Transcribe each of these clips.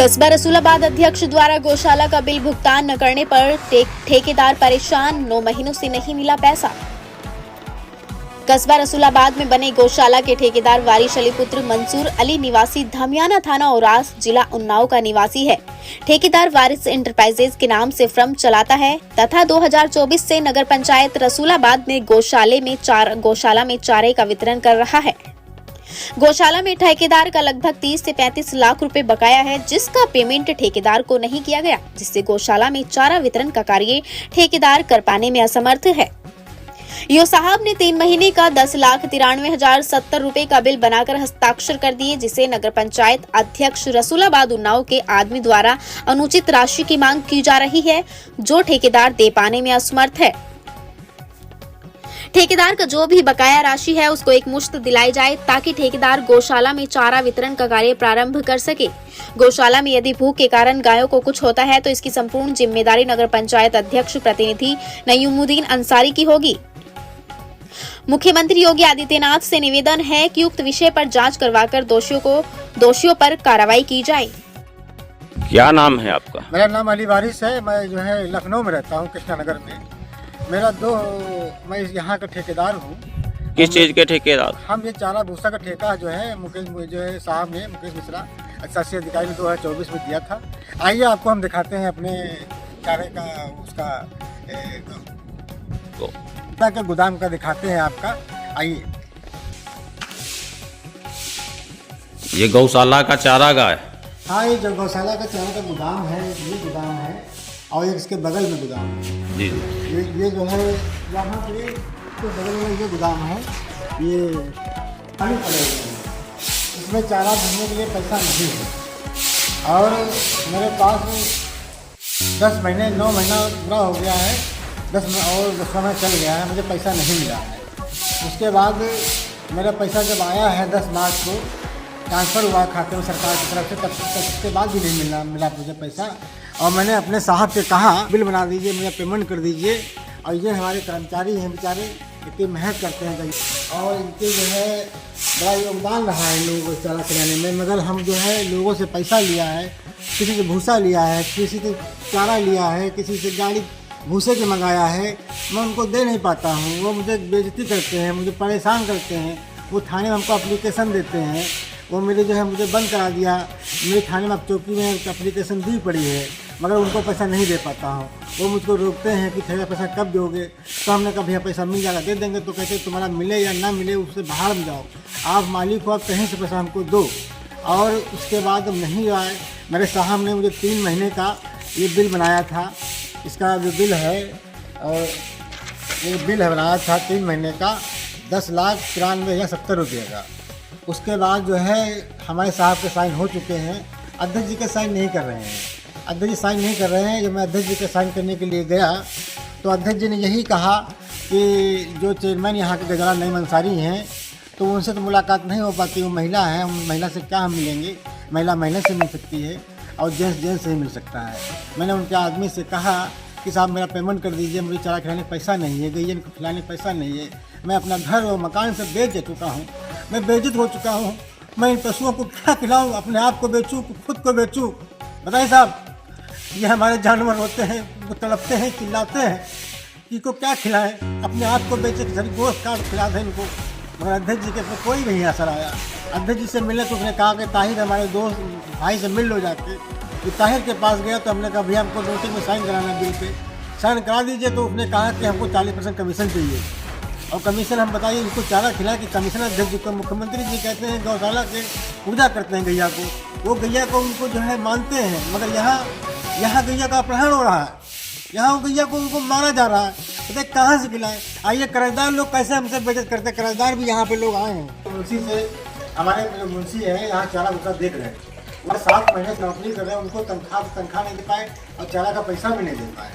कस्बा रसूलाबाद अध्यक्ष द्वारा गौशाला का बिल भुगतान न करने पर ठेकेदार परेशान, 9 महीनों से नहीं मिला पैसा। कस्बा रसूलाबाद में बने गौशाला के ठेकेदार वारिश अली पुत्र मंसूर अली निवासी धामियाना थाना औरास जिला उन्नाव का निवासी है। ठेकेदार वारिस एंटरप्राइजेज के नाम से फर्म चलाता है तथा 2024 से नगर पंचायत रसूलाबाद में गौशाला में चारे का वितरण कर रहा है। गौशाला में ठेकेदार का लगभग 30 से 35 लाख रुपए बकाया है, जिसका पेमेंट ठेकेदार को नहीं किया गया, जिससे गौशाला में चारा वितरण का कार्य ठेकेदार कर पाने में असमर्थ है। यो साहब ने 3 महीने का 10,93,070 रुपए का बिल बनाकर हस्ताक्षर कर दिए, जिसे नगर पंचायत अध्यक्ष रसूलाबाद उन्नाव के आदमी द्वारा अनुचित राशि की मांग की जा रही है, जो ठेकेदार दे पाने में असमर्थ है। ठेकेदार का जो भी बकाया राशि है उसको एक मुश्त दिलाई जाए, ताकि ठेकेदार गौशाला में चारा वितरण का कार्य प्रारंभ कर सके। गौशाला में यदि भूख के कारण गायों को कुछ होता है तो इसकी संपूर्ण जिम्मेदारी नगर पंचायत अध्यक्ष प्रतिनिधि नईमुद्दीन अंसारी की होगी। मुख्यमंत्री योगी आदित्यनाथ से निवेदन है कि उक्त विषय पर जांच करवाकर दोषियों पर कार्रवाई की जाए। क्या नाम है आपका? मेरा नाम अली वारिस है। मैं जो है लखनऊ में रहता हूँ, कृष्णा नगर में। मैं यहाँ का ठेकेदार हूँ। किस चीज के ठेकेदार? हम ये चारा भूसा का ठेका जो है मुकेश मिश्रा शासी अधिकारी ने 2024 में दिया था। आइए आपको हम दिखाते हैं अपने चारे का उसका के गोदाम का दिखाते हैं आपका। आइए, ये गौशाला का चारागाह है। हाँ, ये जो गौशाला का चारा का गोदाम है, ये गोदाम है और एक इसके बगल में गोदाम है। जी ये जो है यहाँ पे तो बगल में ये गोदाम है, ये पानी पड़े हुए हैं। इसमें चारा भरने के लिए पैसा नहीं है और मेरे पास 10 महीने 9 महीना पूरा हो गया है, 10 महीना चल गया है, मुझे पैसा नहीं मिला है। उसके बाद मेरा पैसा जब आया है 10 मार्च को ट्रांसफ़र हुआ खाते में सरकार की तरफ से, तब उसके बाद भी नहीं मिला मुझे पैसा। और मैंने अपने साहब से कहा बिल बना दीजिए, मुझे पेमेंट कर दीजिए। और ये हमारे कर्मचारी हैं बेचारे, इतनी मेहनत करते हैं और इनके जो है बड़ा योगदान रहा है इन लोगों को चारा खिलाने में। मगर हम जो है लोगों से पैसा लिया है, किसी से भूसा लिया है, किसी से चारा लिया है, किसी से गाड़ी भूसे के मंगाया है, मैं उनको दे नहीं पाता हूँ। वो मुझे बेइज्जती करते हैं, मुझे परेशान करते हैं। वो थाने में हमको एप्लीकेशन देते हैं, वो मुझे बंद करा दिया। मेरे थाने में अब चौकी में एप्लीकेशन दी पड़ी है, मगर उनको पैसा नहीं दे पाता हूँ। वो मुझको रोकते हैं कि भैया पैसा कब दोगे? तो हमने कहा भैया पैसा मिल जाएगा, दे देंगे। तो कहते तुम्हारा मिले या ना मिले उससे बाहर में जाओ, आप मालिक हो, आप कहीं से पैसा हमको दो। और उसके बाद नहीं आए। मेरे साहब ने मुझे 3 महीने का ये बिल बनाया था। इसका जो बिल है और ये बिल है बनाया था 3 महीने का 10,93,070 रुपये का। उसके बाद जो है हमारे साहब के साइन हो चुके हैं, अध्यक्ष जी के साइन नहीं कर रहे हैं। अध्यक्ष जी साइन नहीं कर रहे हैं। जब मैं अध्यक्ष जी के साइन करने के लिए गया तो अध्यक्ष जी ने यही कहा कि जो चेयरमैन यहाँ के गजाला नईम अंसारी हैं तो उनसे तो मुलाकात नहीं हो पाती, वो महिला है, महिला से क्या हम मिलेंगे? महिला से मिल सकती है और जेंट्स से ही मिल सकता है। मैंने उनके आदमी से कहा कि साहब मेरा पेमेंट कर दीजिए, मुझे चारा खिलाने पैसा नहीं है, गैया को खिलाने पैसा नहीं है। मैं अपना घर और मकान से बेच चुका हूँ, मैं बेइज्जत हो चुका हूँ। मैं इन पशुओं को क्या खिलाऊँ? अपने आप को बेचूँ, खुद को बेचूँ? बताइए साहब, ये हमारे जानवर होते हैं, वो तड़पते हैं, चिल्लाते हैं, इनको क्या खिलाएं? अपने आप को बेचे, गोश्त काट खिला दें इनको। मगर अध्यक्ष जी के पर कोई नहीं असर आया। अध्यक्ष जी से मिले तो उसने कहा कि ताहिर हमारे दोस्त भाई से मिल लो जाके। तो ताहिर के पास गया तो हमने कहा भैया हमको नोटिस में साइन कराना, बिल पे साइन करा दीजिए। तो उसने कहा कि हमको 40% कमीशन चाहिए। और कमीशन हम बताइए इनको चारा खिला कि कमीशन अध्यक्ष जी को मुख्यमंत्री जी कहते हैं गौशाला के पूजा करते हैं गैया को, वो गैया को उनको जो है मानते हैं। मगर यहाँ गैया का अपहरण हो रहा है, यहाँ गैया को उनको मारा जा रहा है। बताइए कहाँ से खिलाएं? आइए कर्जदार लोग कैसे हमसे बेइज्जत करते हैं, कर्जदार भी यहाँ पे लोग आए हैं। मुंशी से हमारे जो मुंशी है यहाँ चारा भूसा देख रहे हैं, वो 7 महीने से नौकरी कर रहे हैं, उनको तनख्वाह नहीं दे पाए और चारा का पैसा भी नहीं दे पाए।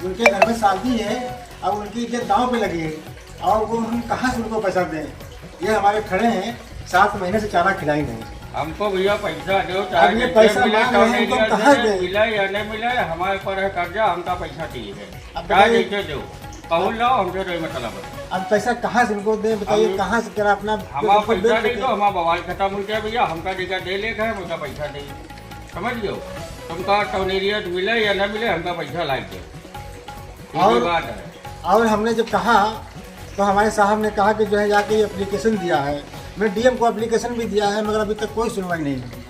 उनके घर में शादी है और उनकी इज्जत दांव पे लगी है और वो हम कहाँ से उनको पैसा दें? ये हमारे खड़े हैं, 7 महीने से चारा खिलाई नहीं। हमको भैया पैसा दो, चाहे पैसा मिला या नहीं मिला, हमारे पर है कर्जा, हमका पैसा चाहिए। चाहे जैसे दो कहूँ लाओ, हमसे कोई मतलब है। अब पैसा कहाँ से इनको दें? बताइए कहाँ से करा अपना हमारा पैसा नहीं दो, हमारा बवाल खत्म हो गया भैया। हमका जगह दे लेकर है, मुझका पैसा नहीं। समझ गए? तुमका टोनेरियत मिले या न मिले, हमका पैसा लाग दो। और- ये बात है। और हमने जब कहा तो हमारे साहब ने कहा कि जो है जाके ये एप्लीकेशन दिया है। मैंने डीएम को एप्लीकेशन भी दिया है, मगर अभी तक कोई सुनवाई नहीं हुई।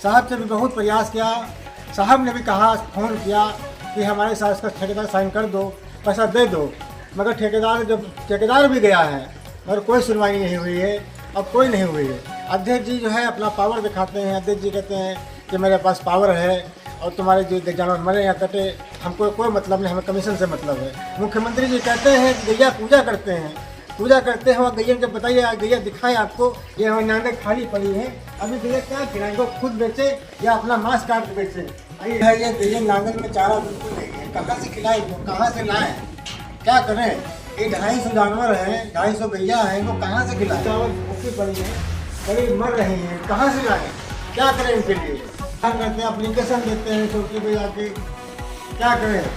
साहब से भी बहुत प्रयास किया, साहब ने भी कहा, फ़ोन किया कि हमारे साथ इसका ठेकेदार साइन कर दो, पैसा दे दो, मगर ठेकेदार भी गया है मगर कोई सुनवाई नहीं हुई है। अब कोई नहीं हुई है। अध्यक्ष जी जो है अपना पावर दिखाते हैं। अध्यक्ष जी कहते हैं कि मेरे पास पावर है और तुम्हारे जो जानवर मरे या कटे हमको कोई मतलब नहीं, हमें कमीशन से मतलब है। मुख्यमंत्री जी कहते हैं कि गैया पूजा करते हैं और गैया जब बताइए गैया दिखाएं आपको, ये हमारी नांदे खाली पड़ी है, अभी गैया क्या खिलाएं, इनको खुद बेचे या अपना मांस काट के बेचे। ये गैया नांगल में चारा बिल्कुल नहीं है, कहाँ से खिलाएं, कहाँ से लाएं, क्या करें? ये 250 जानवर हैं, 250 गैया हैं, इनको कहाँ से खिलाएं? चावल भूखी पड़ी है, करीब मर रही हैं, कहाँ से लाएं, क्या करें इनके लिए? क्या करते हैं, एप्लीकेशन देते हैं चौकी पे जाके, क्या करें?